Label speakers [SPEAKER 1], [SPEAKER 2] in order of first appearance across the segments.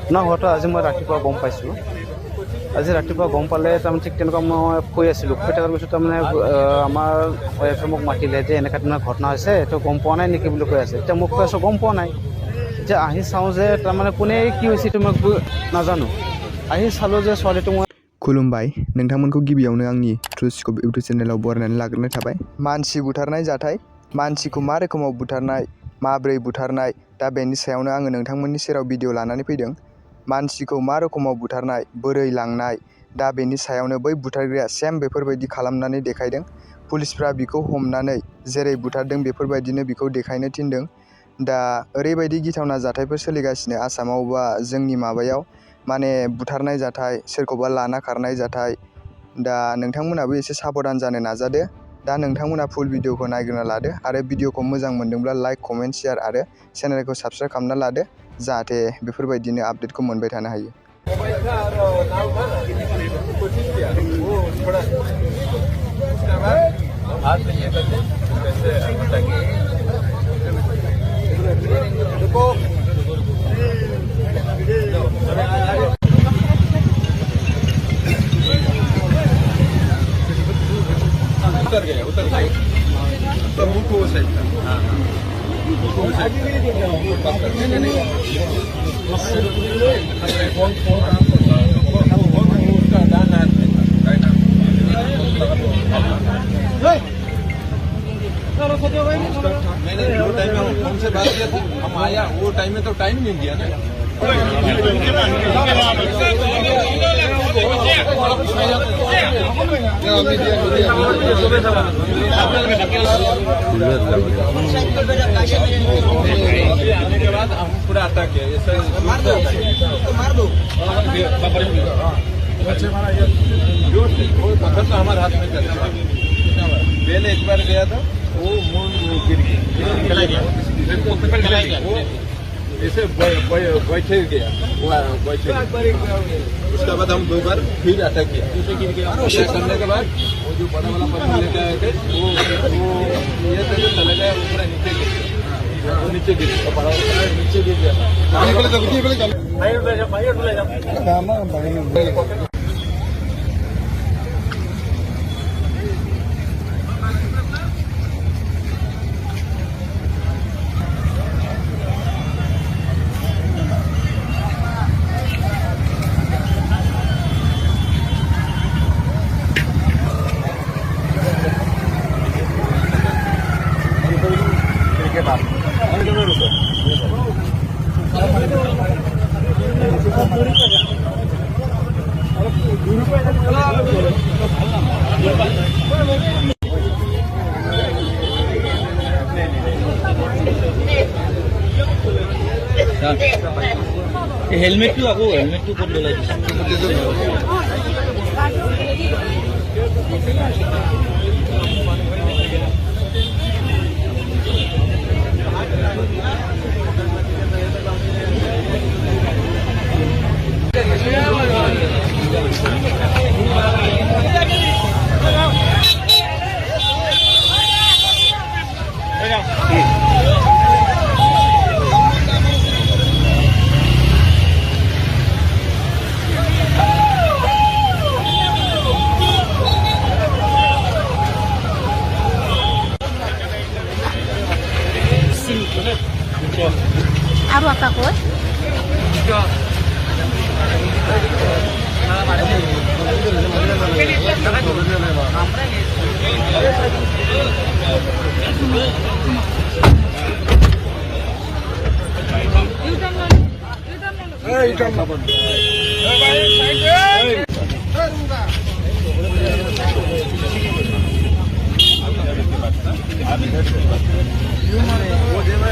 [SPEAKER 1] ঘটনা হোৱাটো আজি মই ৰাতিপুৱা গম পাইছোঁ। আজি ৰাতিপুৱা গম পালে তাৰমানে ঠিক তেনেকুৱা মই শুই আছিলোঁ। শুই থকাৰ পিছত তাৰমানে আমাৰ ৱাইফে মোক মাতিলে যে এনেকুৱা তেনেকুৱা ঘটনা হৈছে, এইটো গম পোৱা নাই নেকি বুলি কৈ আছে। এতিয়া মোক কৈ আছোঁ গম পোৱা নাই। এতিয়া আহি চাওঁ যে তাৰমানে কোনে কি হৈছে এইটো মই নাজানো। আহি চালোঁ যে ছোৱালীটো মই
[SPEAKER 2] खुलुमबाय नोंथांमोनखौ गिबियावनो आंनि ट्रुस्कप इउटुब चेनेलाव बरायनानै लाग्रोनाय थाबाय। मानसि बुथारनाय जाथाय, मानसिखौ मा रोखोमाव बुथारनाय, माब्रै बुथारनाय, दा बेनि सायावनो आङो नोंथांमोननि सेराव भिडिअ लानानै फैदों। मानसिखौ मा रोखोमाव बुथारनाय, बोरै लांनाय, दा बेनि सायावनो बै बुथारग्राया सेम बेफोरबायदि खालामनानै देखायदों। पुलिसफ्रा बिखौ हमनानै जेरै बुथारदों बेफोरबायदिनो बिखौ देखायनो थिनदों। दा ओरैबायदि गिथावना जाथायफोर सोलिगासिनो आसामाव बा जोंनि माबायाव माने बुथारनाय जाथाय, सोरखौबा लाना खारनाय जाथाय। दा नोंथांमोनाबो एसे साबधान जानो नाजादो। दा नोंथांमोना फुल भिडिअखौ नायग्रोना लादो आरो भिडिअखौ मोजां मोनदोंब्ला लाइक, कमेन्ट, शेयार आरो चेनेलखौ साबस्क्राइब खालामना लादो, जाहाथे बेफोरबायदिनो आपडेटखौ मोनबाय थानो हायो।
[SPEAKER 3] उतर गया तो मुंह को साइड का मुंह को साइड फोन उसका डान हाथ में राइट मैंने जो टाइम में हमसे बात किया था, हम आया वो टाइम में तो टाइम मिल गया ना। आने के बाद हम पूरा अटैक किया, मार दो वो पत्थर तो हमारे हाथ में चला। पहले एक बार गया था, वो मुंह गिर गया, वो ऐसे बैठे गया, वो बैठे। उसके बाद हम 2 बार फिर अटैक किया। अटैक करने के बाद वो जो बड़ा वाला पत्थर लेके आए थे, वो ये तो चले गया, पूरा नीचे गिर गया, वो नीचे गिर गया, बड़ा वाला नीचे गिर गया।
[SPEAKER 4] हेलमेट আকৌ হেলমেটটো ক'ত ললাই দিছে
[SPEAKER 5] আৰু এটা কয়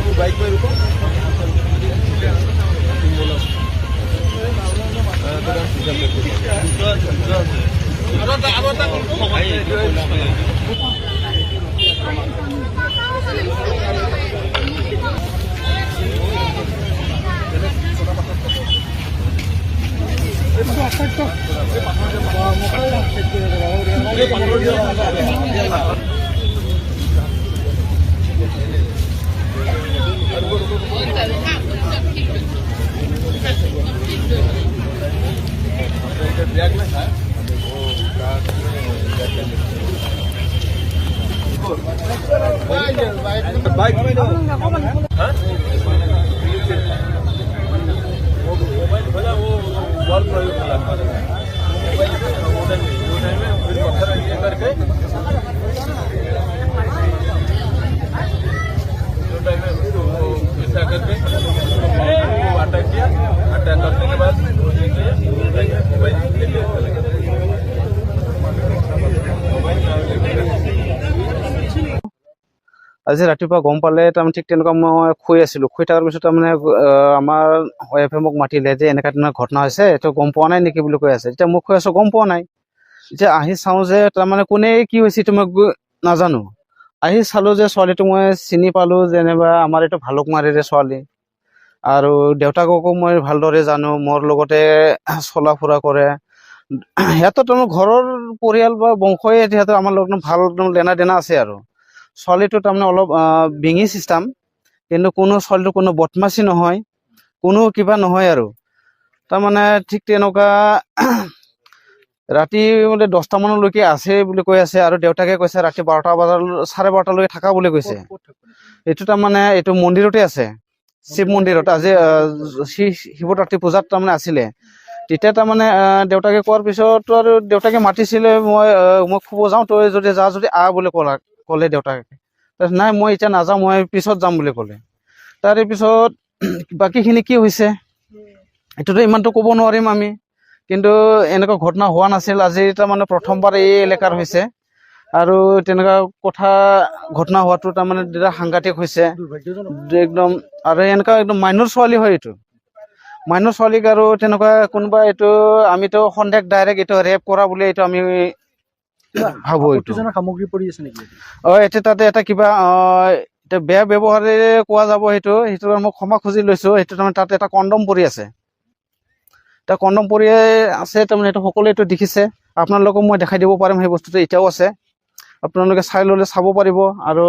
[SPEAKER 3] वो बाइक में रुको। बैग में था वो कार में बाइक में हाँ वो मोबाइल खोला वो बॉल प्रयोग किया मोबाइल वो टाइम में फिर पत्थर ये करके ऐसा करके वो अटैक किया अटैक करने के बाद मोबाइल
[SPEAKER 1] আজি ৰাতিপুৱা গম পালে তাৰমানে ঠিক তেনেকুৱা মই শুই আছিলোঁ শুই থকাৰ পিছত তাৰমানে আমাৰ ৱাইফে মোক মাতিলে যে এনেকুৱা তেনেকুৱা ঘটনা হৈছে এইটো গম পোৱা নাই নেকি বুলি কৈ আছে এতিয়া মোক কৈ আছোঁ গম পোৱা নাই এতিয়া আহি চাওঁ যে তাৰমানে কোনে কি হৈছে এইটো মই নাজানো আহি চালোঁ যে ছোৱালীটো মই চিনি পালোঁ যেনিবা আমাৰ এইটো ভালুকমাৰীৰে ছোৱালী আৰু দেউতাককো মই ভালদৰে জানো মোৰ লগতে চলা ফুৰা কৰে সিহঁতৰ তাৰমানে ঘৰৰ পৰিয়াল বা বংশই সিহঁতৰ আমাৰ লগত ভাল লেনা দেনা আছে আৰু ছোৱালীটো তাৰমানে অলপ বিঙি চিষ্টেম কিন্তু কোনো ছোৱালীটো কোনো বদমাচি নহয় কোনো কিবা নহয় আৰু তাৰমানে ঠিক তেনেকুৱা ৰাতি বোলে 10টা মানলৈকে আছে বুলি কৈ আছে আৰু দেউতাকে কৈছে ৰাতি 12টা বজাৰ 12:30লৈকে থাকা বুলি কৈছে এইটো তাৰমানে এইটো মন্দিৰতে আছে শিৱ মন্দিৰত আজি শিৱৰাত্ৰি পূজাত তাৰমানে আছিলে তেতিয়া তাৰমানে দেউতাকে কোৱাৰ পিছত আৰু দেউতাকে মাতিছিলে মই শুব যাওঁ তই যদি যা যদি বুলি ক'লে দেউতাকে তাৰপিছত নাই মই এতিয়া নাযাওঁ মই পিছত যাম বুলি ক'লে তাৰে পিছত বাকীখিনি কি হৈছে এইটোতো ইমানটো ক'ব নোৱাৰিম আমি কিন্তু এনেকুৱা ঘটনা হোৱা নাছিল আজি তাৰমানে প্ৰথমবাৰ এই এলেকাৰ হৈছে আৰু তেনেকুৱা কথা ঘটনা হোৱাটো তাৰমানে সাংঘাতিক হৈছে একদম আৰু এনেকুৱা একদম মাইনৰ ছোৱালী হয় এইটো মাইনৰ ছোৱালীক আৰু তেনেকুৱা কোনোবা এইটো আমিতো সন্দেহ ডাইৰেক্ট এইটো ৰেপ কৰা বুলি এইটো আমি ভাবো এইটো
[SPEAKER 4] সামগ্ৰী পৰি আছে নেকি
[SPEAKER 1] এতিয়া তাতে এটা কিবা এতিয়া বেয়া ব্যৱহাৰেৰে কোৱা যাব সেইটো মই ক্ষমা খুজি লৈছোঁ সেইটো তাৰমানে তাতে এটা কণ্ডম পৰি আছে এটা কণ্ডম পৰি আছে তাৰমানে এইটো সকলোৱে এইটো দেখিছে আপোনালোকক মই দেখাই দিব পাৰিম সেই বস্তুটো এতিয়াও আছে আপোনালোকে চাই ল'লে চাব পাৰিব আৰু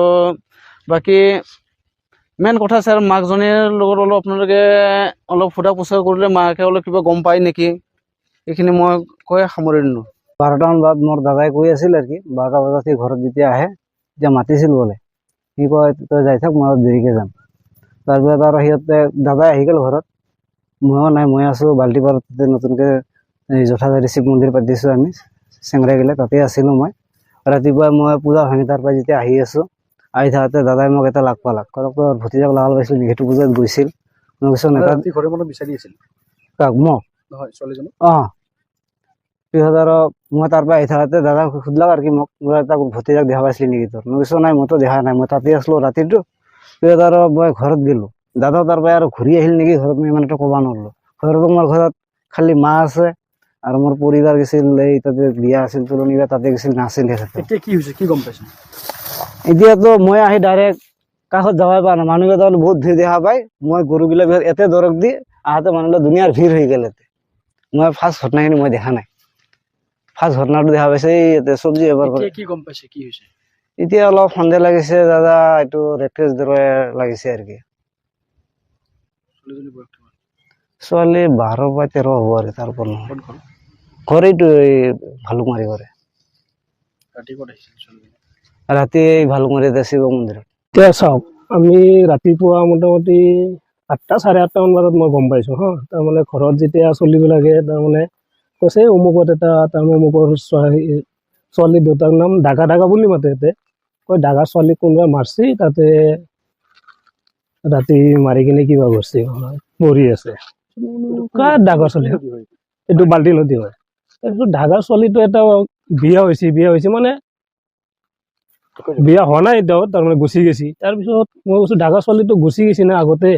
[SPEAKER 1] বাকী মেইন কথা আছে আৰু মাকজনীৰ লগত অলপ আপোনালোকে অলপ সোধা পোছা কৰিলে মাকে অলপ কিবা গম পায় নেকি এইখিনি মই কৈ সামৰি দিলোঁ
[SPEAKER 6] 12টামান বজাত মোৰ দাদাই কৈ আছিল আৰু কি 12টা বজাত সি ঘৰত যেতিয়া আহে তেতিয়া মাতিছিল বোলে কি কয় তই যাই থাক মই দেৰিকৈ যাম তাৰপিছত আৰু সিহঁতে দাদাই আহি গ'ল ঘৰত ময়ো নাই মই আছোঁ বাল্টি পাৰতে নতুনকৈ জঠাধাৰী শিৱ মন্দিৰ পাতিছোঁ আমি চেংৰাগিলা তাতে আছিলোঁ মই ৰাতিপুৱা মই পূজা ভাঙি তাৰ পৰা যেতিয়া আহি আছোঁ আহি থাকোঁতে দাদাই মোক এটা লাগ পালাক তোৰ ভতিজাক লাগাল পাইছিলোঁ নেকি সেইটো পূজাত গৈছিল মই কৈছোঁ নেতা
[SPEAKER 4] ঘৰে মনত বিচাৰি আছিল
[SPEAKER 6] কাক মোক
[SPEAKER 4] নহয় ছোৱালীজনী
[SPEAKER 6] অঁ পিছত আৰু মই তাৰ পৰা আহি থাকোঁতে দাদাক সুধিলাক আৰু কি মোক তাক ভতিজাক দেখা পাইছিলি নেকি তোৰ মই কৈছোঁ নাই মইতো দেখা নাই মই তাতে আছিলোঁ ৰাতিটো পিছত আৰু মই ঘৰত গ'লোঁ দাদাও তাৰ পৰা আৰু ঘূৰি আহিল নেকি ঘৰত মই ইমান এটা ক'ব নোৱাৰিলোঁ ঘৰত মোৰ ঘৰত খালি মা আছে আৰু মোৰ পৰিবাৰ গৈছিল এই তাতে বিয়া আছিল তুলনি বিয়া তাতে গৈছিল নাছিল
[SPEAKER 4] এতিয়া কি হৈছে কি গম পাইছে
[SPEAKER 6] এতিয়াতো মই আহি ডাইৰেক্ট কাষত যাবই পৰা নাই মানুহকেইটা বহুত ভিৰ দেখা পাই মই গৰুগিলা ভিতৰত এতে দৰক দি আহোঁতে মানুহবিলাক দুনিয়াৰ ভিৰ হৈ গ'ল এতে মই ফাৰ্ষ্ট ঘটনাখিনি মই দেখা নাই ফাৰ্ষ্ট ঘটনাটো দেখা পাইছে এই চব্জি এবাৰ কৰে
[SPEAKER 4] কি গম পাইছে কি হৈছে
[SPEAKER 6] এতিয়া অলপ সন্দেহ লাগিছে দাদা এইটো ৰেপ কেছ দৰে লাগিছে আৰু কি ছোৱালী 12 বা 13 হ'ব আৰু তাৰ ওপৰত নহয় ঘৰ এইটো এই ভালুকমাৰী ঘৰে ৰাতি এই ভালুকমাৰীত শিৱ মন্দিৰত
[SPEAKER 7] এতিয়া চাওক আমি ৰাতিপুৱা মোটামুটি 8টা 8:30মান বজাত মই গম পাইছোঁ হা তাৰমানে ঘৰত যেতিয়া চলিবিলাকে তাৰমানে কৈছে অমুকত এটা তাৰমানে অমুকৰ ছোৱালী দেউতাৰ নাম ডাগা ডাগা বুলি মাতে ইয়াতে কয় ডাগা ছোৱালী কোনোবাই মাৰছি তাতে ৰাতি মাৰি কিনে কিবা কৰিছে মৰি আছে কাৰ ডাগৰ ছোৱালী এইটো বাল্টি নদী হয় তাৰপিছত ডাগা ছোৱালীটো এটা বিয়া হৈছে মানে বিয়া হোৱা নাই এতিয়াও তাৰমানে গুচি গৈছি তাৰপিছত মই কৈছোঁ ডাগা ছোৱালীটো গুচি গৈছি না আগতে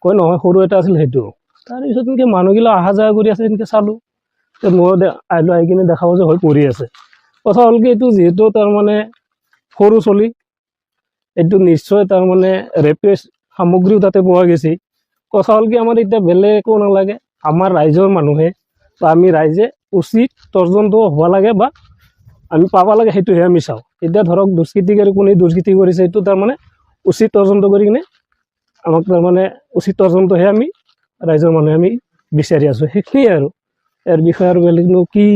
[SPEAKER 7] কয় নহয় সৰু এটা আছিল সেইটো তাৰপিছত এনেকৈ মানুহগিলা অহা যোৱা কৰি আছে এনেকৈ চালোঁ মই আহিলোঁ আহি কিনে দেখাব যে হৈ পৰি আছে কথা হ'ল কি এইটো যিহেতু তাৰমানে সৰু চলি এইটো নিশ্চয় তাৰমানে ৰেপেছ সামগ্ৰীও তাতে পোৱা গৈছে কথা হ'ল কি আমাৰ এতিয়া বেলেগ একো নালাগে আমাৰ ৰাইজৰ মানুহে বা আমি ৰাইজে উচিত তদন্ত হ'ব লাগে বা আমি পাব লাগে সেইটোহে আমি চাওঁ এতিয়া ধৰক দুষ্কৃতিকাৰী কোনে দুষ্কৃতি কৰিছে এইটো তাৰমানে উচিত তদন্ত কৰি কিনে আমাক তাৰমানে উচিত তদন্তহে আমি ৰাইজৰ মানুহে আমি বিচাৰি আছোঁ সেইখিনিয়ে আৰু ইয়াৰ বিষয়ে আৰু বেলেগনো কি